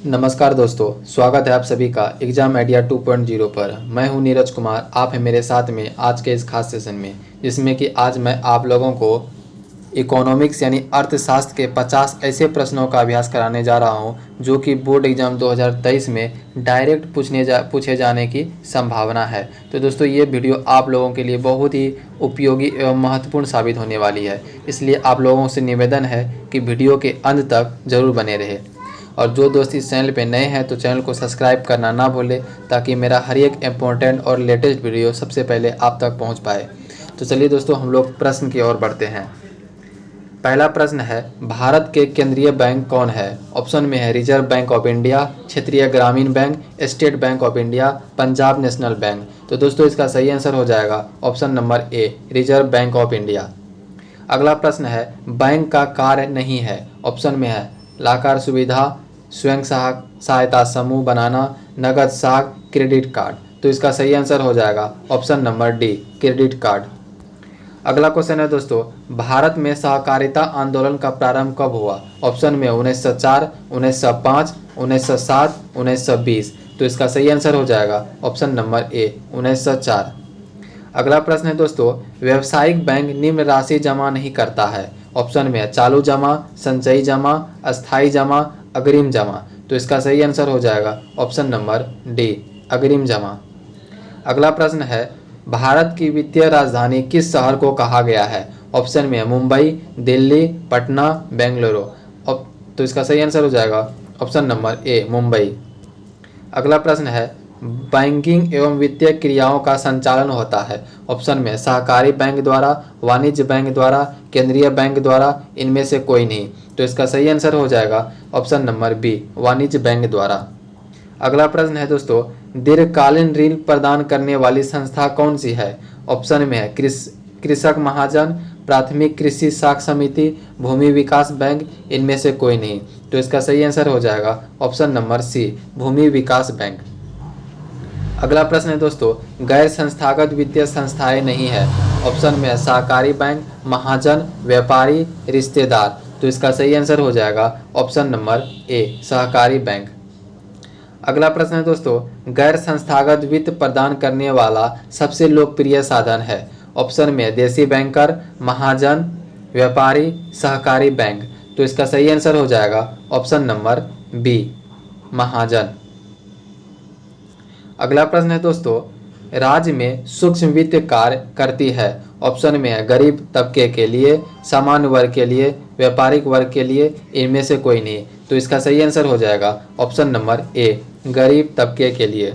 नमस्कार दोस्तों, स्वागत है आप सभी का एग्जाम आइडिया 2.0 पर। मैं हूं नीरज कुमार। आप हैं मेरे साथ में आज के इस खास सेशन में, जिसमें कि आज मैं आप लोगों को इकोनॉमिक्स यानी अर्थशास्त्र के 50 ऐसे प्रश्नों का अभ्यास कराने जा रहा हूं जो कि बोर्ड एग्जाम 2023 में डायरेक्ट पूछे जाने की संभावना है। तो दोस्तों, ये वीडियो आप लोगों के लिए बहुत ही उपयोगी एवं महत्वपूर्ण साबित होने वाली है, इसलिए आप लोगों से निवेदन है कि वीडियो के अंत तक ज़रूर बने रहे। और जो दोस्त इस चैनल पे नए हैं तो चैनल को सब्सक्राइब करना ना भूलें, ताकि मेरा हर एक इम्पोर्टेंट और लेटेस्ट वीडियो सबसे पहले आप तक पहुंच पाए। तो चलिए दोस्तों, हम लोग प्रश्न की ओर बढ़ते हैं। पहला प्रश्न है, भारत के केंद्रीय बैंक कौन है? ऑप्शन में है रिजर्व बैंक ऑफ इंडिया, क्षेत्रीय ग्रामीण bank, state bank of India, Punjab national bank. तो दोस्तों, इसका सही आंसर हो जाएगा option number A, reserve bank of India. अगला प्रश्न है, बैंक का कार्य नहीं है। ऑप्शन में है लाकर सुविधा, स्वयं सहायता समूह बनाना, नगद साख, क्रेडिट कार्ड। तो इसका सही आंसर हो जाएगा option number D, credit card. अगला क्वेश्चन है दोस्तों, भारत में सहकारिता आंदोलन का प्रारंभ कब हुआ? ऑप्शन में 1904, 1905, 1907, 1920। तो इसका सही आंसर हो जाएगा ऑप्शन नंबर ए, 1904। अगला प्रश्न है दोस्तों, व्यावसायिक बैंक निम्न राशि जमा नहीं करता है। ऑप्शन में है चालू जमा, संचयी जमा, अस्थायी जमा, अग्रिम जमा। तो इसका सही आंसर हो जाएगा ऑप्शन नंबर डी, अग्रिम जमा। अगला प्रश्न है, भारत की वित्तीय राजधानी किस शहर को कहा गया है? ऑप्शन में है मुंबई, दिल्ली, पटना, बेंगलुरु। तो इसका सही आंसर हो जाएगा ऑप्शन नंबर ए, मुंबई। अगला प्रश्न है, बैंकिंग एवं वित्तीय क्रियाओं का संचालन होता है। ऑप्शन में सहकारी बैंक द्वारा, वाणिज्य बैंक द्वारा, केंद्रीय बैंक द्वारा, इनमें से कोई नहीं। तो इसका सही आंसर हो जाएगा ऑप्शन नंबर बी, वाणिज्य बैंक द्वारा। अगला प्रश्न है दोस्तों, दीर्घकालीन ऋण प्रदान करने वाली संस्था कौन सी है? ऑप्शन में है कृषक महाजन, प्राथमिक कृषि साख समिति, भूमि विकास बैंक, इनमें से कोई नहीं। तो इसका सही आंसर हो जाएगा ऑप्शन नंबर सी, भूमि विकास बैंक। अगला प्रश्न है दोस्तों, गैर संस्थागत वित्तीय संस्थाएं नहीं है। ऑप्शन में है सहकारी बैंक, महाजन, व्यापारी, रिश्तेदार। तो इसका सही आंसर हो जाएगा ऑप्शन नंबर ए, सहकारी बैंक। अगला प्रश्न है दोस्तों, गैर संस्थागत वित्त प्रदान करने वाला सबसे लोकप्रिय साधन है। ऑप्शन में देसी बैंकर, महाजन, व्यापारी, सहकारी बैंक। तो इसका सही आंसर हो जाएगा ऑप्शन नंबर बी, महाजन। अगला प्रश्न है दोस्तों, राज्य में सूक्ष्म वित्त कार्य करती है। ऑप्शन में है गरीब तबके के लिए, सामान्य वर्ग के लिए, व्यापारिक वर्ग के लिए, इनमें से कोई नहीं। तो इसका सही आंसर हो जाएगा ऑप्शन नंबर ए, गरीब तबके के लिए।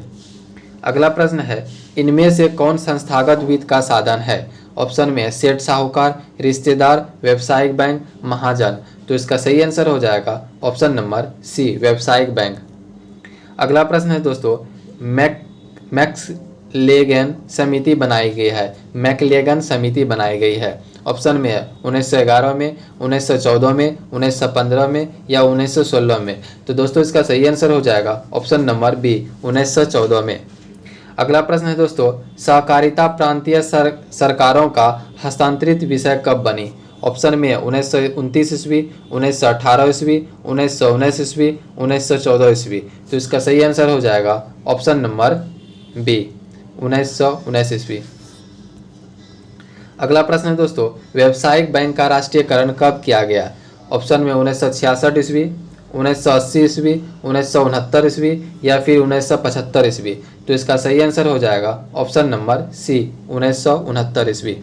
अगला प्रश्न है, इनमें से कौन संस्थागत वित्त का साधन है? ऑप्शन में है सेठ साहूकार, रिश्तेदार, व्यावसायिक बैंक, महाजन। तो इसका सही आंसर हो जाएगा ऑप्शन नंबर सी, व्यावसायिक बैंक। अगला प्रश्न है दोस्तों, मैक्लेगन समिति बनाई गई है। मैक्लेगन समिति बनाई गई है। ऑप्शन में है 1911 में, 1914 में, 1915 में या 1916 में। तो दोस्तों, इसका सही आंसर हो जाएगा ऑप्शन नंबर बी, 1914 में। अगला प्रश्न है दोस्तों, सहकारिता प्रांतीय सरकारों का हस्तांतरित विषय कब बनी? ऑप्शन में है 1929 ईस्वी, 1918 ईस्वी, 1919 ईस्वी, 1914 ईस्वी। तो इसका सही आंसर हो जाएगा ऑप्शन नंबर बी, 1919 ईस्वी। अगला प्रश्न है दोस्तों, व्यावसायिक बैंक का राष्ट्रीयकरण कब किया गया? ऑप्शन में 1966 ईस्वी, 1980 ईस्वी, 1969 ईस्वी या फिर 1975 ईस्वी। तो इसका सही आंसर हो जाएगा ऑप्शन नंबर सी, 1969 ईस्वी।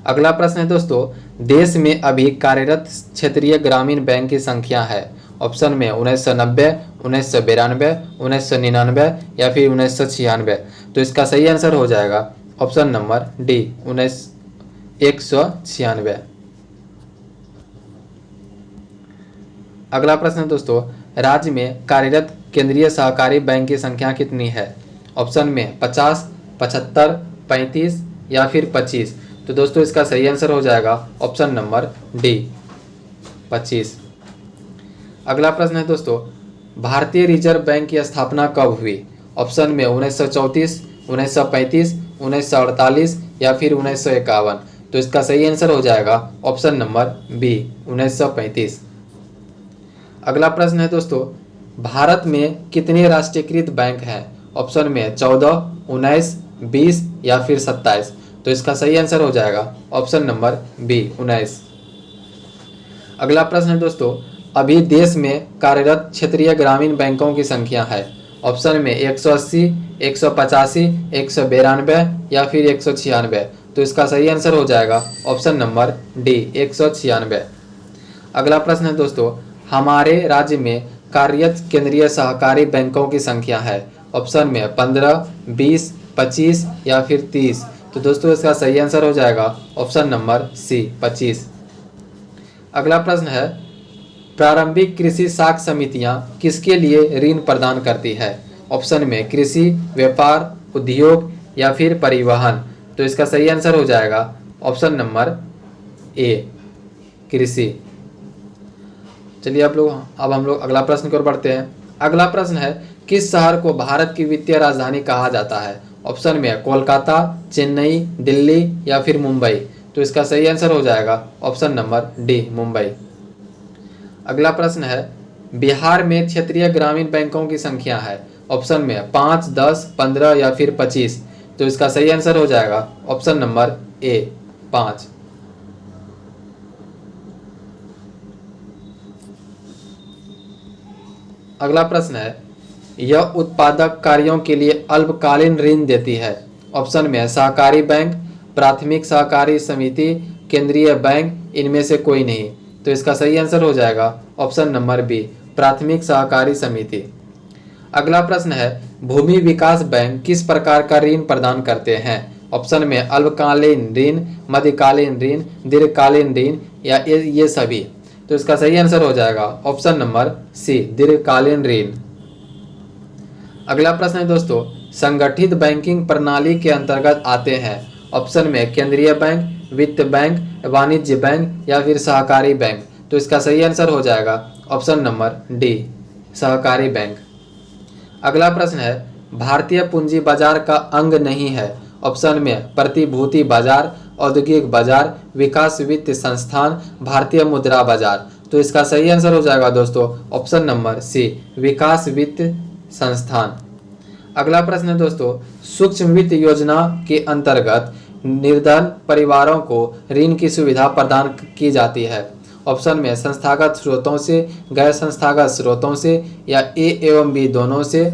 अगला प्रश्न है दोस्तों, देश में अभी कार्यरत क्षेत्रीय ग्रामीण बैंक की संख्या है। ऑप्शन में 1990, 1992, 1999 या फिर 1996। तो इसका सही आंसर हो जाएगा ऑप्शन नंबर डी, 196। अगला प्रश्न है दोस्तों, राज्य में कार्यरत केंद्रीय सहकारी बैंक की संख्या कितनी है? ऑप्शन में 50, 75, 35 या फिर 25। तो दोस्तों, इसका सही आंसर हो जाएगा ऑप्शन नंबर डी, 25। अगला प्रश्न है दोस्तों, भारतीय रिजर्व बैंक की स्थापना कब हुई? ऑप्शन में 1934, 1935, 1948 या फिर 1951। तो इसका सही आंसर हो जाएगा ऑप्शन नंबर बी, 1935। अगला प्रश्न है दोस्तों, भारत में कितने राष्ट्रीयकृत बैंक हैं? ऑप्शन में 14, 19, 20 या फिर 27। तो इसका सही आंसर हो जाएगा ऑप्शन नंबर बी 19। अगला प्रश्न है दोस्तों, अभी देश में कार्यरत क्षेत्रीय ग्रामीण बैंकों की संख्या है। ऑप्शन में 180, 185, 192 या फिर 196। तो इसका सही आंसर हो जाएगा ऑप्शन नंबर डी 196। अगला प्रश्न है दोस्तों, हमारे राज्य में कार्यरत केंद्रीय सहकारी बैंकों की संख्या है। ऑप्शन में 15, 20, 25 या फिर 30। तो दोस्तों इसका सही आंसर हो जाएगा ऑप्शन नंबर सी 25। अगला प्रश्न है, प्रारंभिक कृषि साख समितियां किसके लिए ऋण प्रदान करती है? ऑप्शन में कृषि, व्यापार, उद्योग या फिर परिवहन। तो इसका सही आंसर हो जाएगा ऑप्शन नंबर ए कृषि। चलिए अब हम लोग अगला प्रश्न की ओर बढ़ते हैं। अगला प्रश्न है, किस शहर को भारत की वित्तीय राजधानी कहा जाता है? ऑप्शन में कोलकाता, चेन्नई, दिल्ली या फिर मुंबई। तो इसका सही आंसर हो जाएगा ऑप्शन नंबर डी मुंबई। अगला प्रश्न है, बिहार में क्षेत्रीय ग्रामीण बैंकों की संख्या है। ऑप्शन में 5, 10, 15 या फिर 25। तो इसका सही आंसर हो जाएगा ऑप्शन नंबर ए 5। अगला प्रश्न है, यह उत्पादक कार्यों के लिए अल्पकालीन ऋण देती है। ऑप्शन में सहकारी बैंक, प्राथमिक सहकारी समिति, केंद्रीय बैंक, इनमें से कोई नहीं। तो इसका सही आंसर हो जाएगा ऑप्शन नंबर बी प्राथमिक सहकारी समिति। अगला प्रश्न है, भूमि विकास बैंक किस प्रकार का ऋण प्रदान करते हैं? ऑप्शन में अल्पकालीन ऋण, मध्यकालीन ऋण, दीर्घकालीन ऋण या ये सभी। तो इसका सही आंसर हो जाएगा ऑप्शन नंबर सी दीर्घकालीन ऋण। अगला प्रश्न है दोस्तों, संगठित बैंकिंग प्रणाली के अंतर्गत आते हैं। ऑप्शन में केंद्रीय बैंक, वित्त बैंक, वाणिज्य बैंक या फिर सहकारी बैंक। तो इसका सही आंसर हो जाएगा ऑप्शन नंबर डी सहकारी बैंक। अगला प्रश्न है, भारतीय पूंजी बाजार का अंग नहीं है। ऑप्शन में प्रतिभूति बाजार, औद्योगिक बाजार, विकास वित्त संस्थान, भारतीय मुद्रा बाजार। तो इसका सही आंसर हो जाएगा दोस्तों ऑप्शन नंबर सी विकास वित्त संस्थान। अगला प्रश्न है दोस्तों, सूक्ष्म वित्त योजना के अंतर्गत निर्धन परिवारों को ऋण की सुविधा प्रदान की जाती है। ऑप्शन में संस्थागत स्रोतों से, गैर संस्थागत स्रोतों से या ए एवं बी दोनों से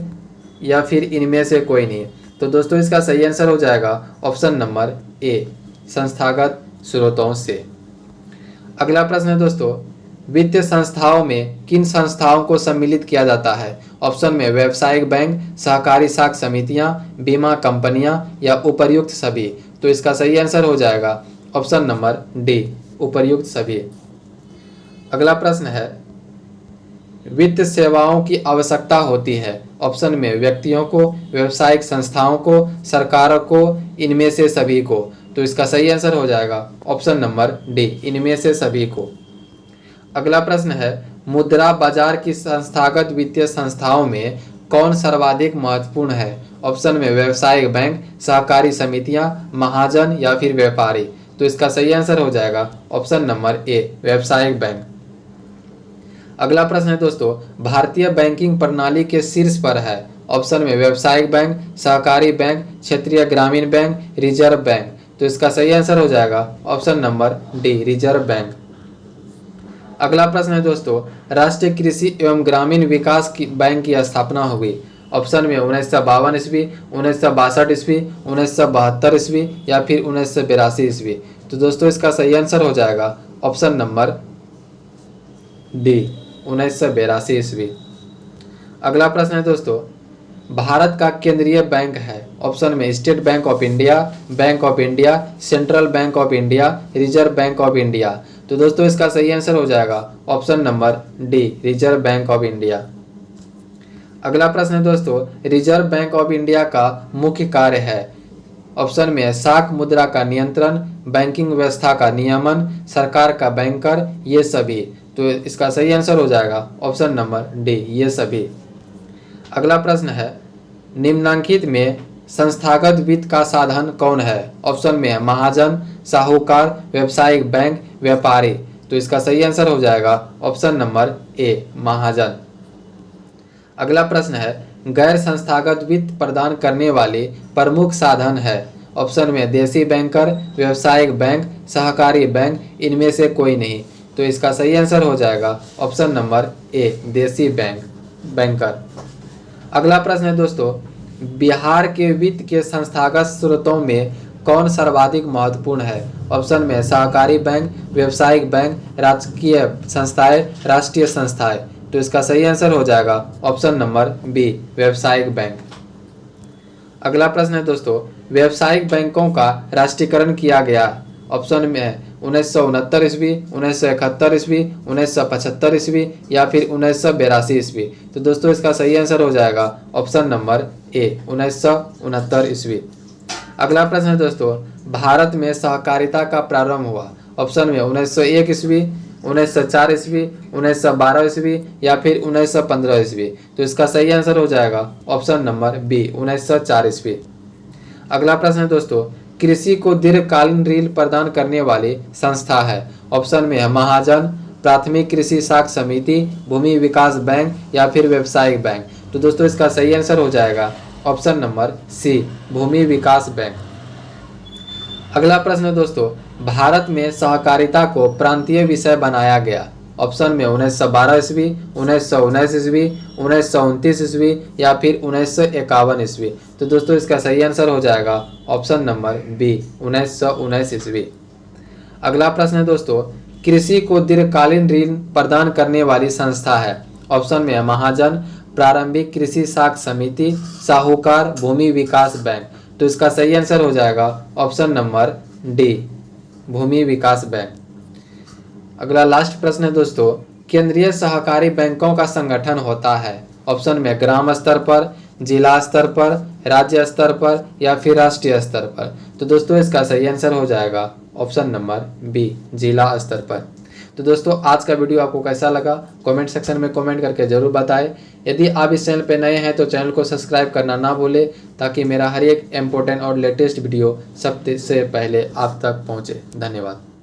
या फिर इनमें से कोई नहीं। तो दोस्तों इसका सही आंसर हो जाएगा ऑप्शन नंबर ए संस्थागत स्रोतों से। अगला प्रश्न है दोस्तों, वित्तीय संस्थाओं में किन संस्थाओं को सम्मिलित किया जाता है? ऑप्शन में व्यावसायिक बैंक, सहकारी साख समितियां, बीमा कंपनियां या उपर्युक्त सभी। तो इसका सही आंसर हो जाएगा ऑप्शन नंबर डी उपर्युक्त सभी। अगला प्रश्न है, वित्त सेवाओं की आवश्यकता होती है। ऑप्शन में व्यक्तियों को, व्यावसायिक संस्थाओं को, सरकारों को, इनमें से सभी को। तो इसका सही आंसर हो जाएगा ऑप्शन नंबर डी इनमें से सभी को। अगला प्रश्न है, मुद्रा बाजार की संस्थागत वित्तीय संस्थाओं में कौन सर्वाधिक महत्वपूर्ण है? ऑप्शन में व्यावसायिक बैंक, सहकारी समितियां, महाजन या फिर व्यापारी। तो इसका सही आंसर हो जाएगा ऑप्शन नंबर ए व्यावसायिक बैंक। अगला प्रश्न है दोस्तों, भारतीय बैंकिंग प्रणाली के शीर्ष पर है। ऑप्शन में व्यावसायिक बैंक, सहकारी बैंक, क्षेत्रीय ग्रामीण बैंक, रिजर्व बैंक। तो इसका सही आंसर हो जाएगा option number D reserve bank. अगला प्रश्न है दोस्तों, राष्ट्रीय कृषि एवं ग्रामीण विकास की बैंक की स्थापना हुई। ऑप्शन में 1952 ईस्वी, 1962 ईस्वी, 1972 ईस्वी या फिर 1982 ईस्वी। तो दोस्तों इसका सही आंसर हो जाएगा ऑप्शन नंबर डी 1982 ईस्वी। अगला प्रश्न है दोस्तों, भारत का केंद्रीय बैंक है। ऑप्शन में state bank of India, central bank of India, reserve bank of India. तो दोस्तों इसका सही आंसर हो जाएगा option number D reserve bank of India. अगला प्रश्न है दोस्तों, रिजर्व बैंक ऑफ इंडिया का मुख्य कार्य है। ऑप्शन में साख मुद्रा का नियंत्रण, बैंकिंग व्यवस्था का नियमन, सरकार का बैंकर, ये सभी। तो इसका सही आंसर हो जाएगा ऑप्शन नंबर डी ये सभी। अगला प्रश्न है, निम्नलिखित में संस्थागत वित्त का साधन कौन है? ऑप्शन में महाजन, साहूकार, व्यावसायिक बैंक, व्यापारी। तो इसका सही आंसर हो जाएगा ऑप्शन नंबर ए महाजन। अगला प्रश्न है, गैर संस्थागत वित्त प्रदान करने वाले प्रमुख साधन है। ऑप्शन में देसी बैंकर, व्यावसायिक बैंक, सहकारी बैंक, इनमें से कोई नहीं। तो इसका सही आंसर हो जाएगा ऑप्शन नंबर ए, देसी बैंकर। अगला प्रश्न है दोस्तों, बिहार के वित्त के संस्थागत स्रोतों में कौन सर्वाधिक महत्वपूर्ण है। ऑप्शन में सहकारी बैंक, व्यावसायिक बैंक, राजकीय संस्थाएं, राष्ट्रीय संस्थाएं। तो इसका सही आंसर हो जाएगा ऑप्शन नंबर बी, व्यावसायिक बैंक। अगला प्रश्न है दोस्तों, व्यावसायिक बैंकों का राष्ट्रीयकरण किया गया। ऑप्शन में 1969 ईस्वी, 1971 ईस्वी, 1975 ईस्वी या फिर 1982 ईस्वी। तो दोस्तों इसका सही आंसर हो जाएगा ऑप्शन नंबर ए, 1969 ईस्वी। अगला प्रश्न है दोस्तों, भारत में सहकारिता का प्रारंभ हुआ। ऑप्शन में 1901 ईस्वी, 1904 ईस्वी, 1912 ईस्वी या फिर 1915 ईस्वी। तो इसका सही आंसर हो जाएगा ऑप्शन नंबर बी, 1904 ईस्वी। अगला प्रश्न है दोस्तों, कृषि को दीर्घकालीन ऋण प्रदान करने वाली संस्था है। ऑप्शन में है महाजन, प्राथमिक कृषि साख समिति, भूमि विकास बैंक या फिर व्यावसायिक बैंक। तो दोस्तों इसका सही आंसर हो जाएगा ऑप्शन नंबर सी, भूमि विकास बैंक। अगला प्रश्न है दोस्तों, भारत में सहकारिता को प्रांतीय विषय बनाया गया। ऑप्शन में 1912 ईस्वी, 1919 ईस्वी, 1929 ईस्वी या फिर 1951 ईस्वी। तो दोस्तों इसका सही आंसर हो जाएगा ऑप्शन नंबर बी, 1919 ईस्वी। अगला प्रश्न है दोस्तों, कृषि को दीर्घकालीन ऋण प्रदान करने वाली संस्था है। ऑप्शन में है महाजन, प्रारंभिक कृषि साख समिति, साहूकार, भूमि विकास बैंक। तो इसका सही आंसर हो जाएगा ऑप्शन नंबर डी, भूमि विकास बैंक। अगला लास्ट प्रश्न है दोस्तों, केंद्रीय सहकारी बैंकों का संगठन होता है। ऑप्शन में ग्राम स्तर पर, जिला स्तर पर, राज्य स्तर पर या फिर राष्ट्रीय स्तर पर। तो दोस्तों इसका सही आंसर हो जाएगा ऑप्शन नंबर बी, जिला स्तर पर। तो दोस्तों आज का वीडियो आपको कैसा लगा कमेंट सेक्शन में कमेंट करके जरूर बताएं। यदि आप इस चैनल पर नए हैं तो चैनल को सब्सक्राइब करना ना भूलें, ताकि मेरा हर एक इम्पोर्टेंट और लेटेस्ट वीडियो सबसे पहले आप तक पहुंचे। धन्यवाद।